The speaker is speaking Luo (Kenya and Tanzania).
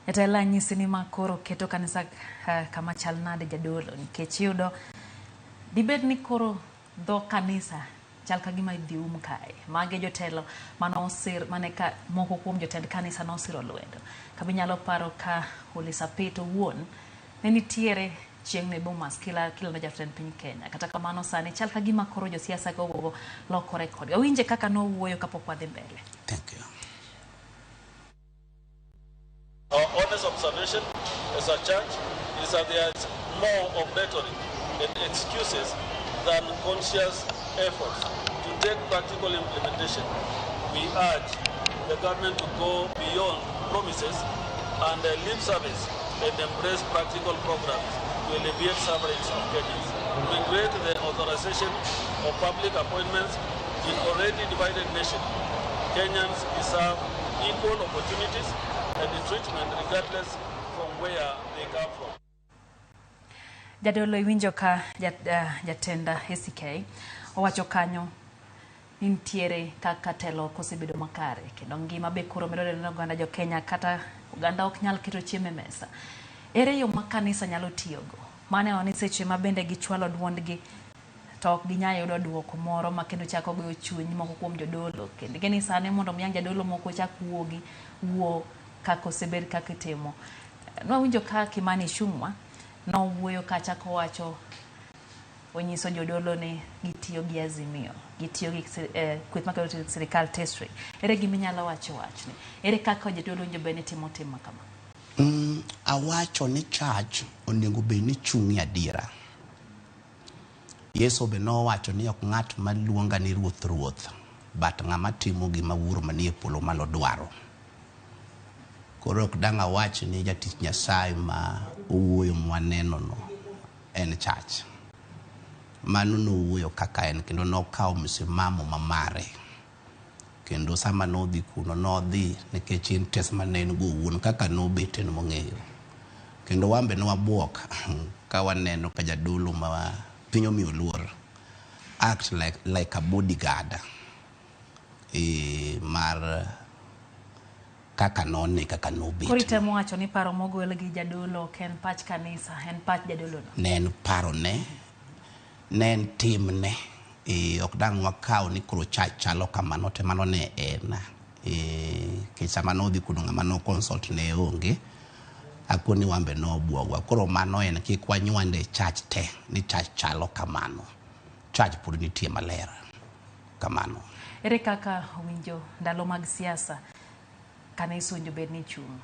Jatelo nyisi ni makoro keto kanisa kama chal nade jadolo nikech yudo dibed ni koro dho kanisa chal ka gima idhi kae. Mage jotelo mane ka moko kuom jotend kanisa nosiro lwedo. Kabi nyalo paro ka Holy Sapit owuon ne nitiere chieng' ne Bomas kila na jatend piny Kenya. Kata kamano sani chal ka gima koro josiasa go lokore kod. Awinje kaka no wuoyo kapok wadhi mbele. Thank you. Our honest observation as a church is that there is more of rhetoric and excuses than conscious efforts to take practical implementation. We urge the government to go beyond promises and lip service and embrace practical programs to alleviate sufferings of Kenyans. We create the authorization of public appointments in already divided nation. Kenyans deserve equal opportunities and treatment regardless from where they come from. Jadolo iwinjo ka jatenda SK owacho kanyo nitiere kaka telo kosebedo makare kendo ngima be koro medore ne oganda jo Kenya kata oganda ok nyal keto chiemo mesa. Ere yo ma kanisa nyalo tiyogo? Mane oni seche ma bende gichwalo duondgi to ok ginyayo yudo duoko moro ma kendo chako goyo chuny moko kuom jodolo kendo gini sane mondo miang jadolo moko chak wuo kako osebed kaka itimo. Nwawinjo ka Kimani Ichung'wa nowuoyo kacha kowacho onyiso jodolo ni gitiyo gi Azimio, gitiyo gi kweth makelo sirikal tesri. Ere gima inyalo wacho wachni? Ere kaka jodolo winjo bende timo kama? Awacho ni church onego bed ni chung'ie adiera. Yesu be nowacho ni ok ng'at maluonga ni ruoth ruoth, but ng'ama timo gima wuoro manie polo malo dwaro. Koro ok dang' awach ni jatich Nyasaye ma owuoyo mwaneno no en church. Mano nowuoyo kaka en kendo nokawo msimamo mamare. Kendo sama nodhi kuno nodhi nikech interest maneno go wuon kaka nobete no mong'eyo. Kendo wambe no wabuok ka waneno ka jadolo ma piny omiyo luor act like a bodyguard mar kaka none kaka nobete. Koro itemo wacho ni paro mogol gi jadolo ok en pach kanisa, en pach jadolo no. Ne en paro ne en timne. Ok dang' wakaw ni koro chalo kamano te mano ne en. Kisama nodhi kuno ng'ama no consult ne onge. Akoni wambe no buogwa. Koro mano en kik wanywande church te ni church chalo kamano. Church puro nitie maler kamano. Ere kaka winjo ndalo mag siasa kanisa winjo bed ni chung'?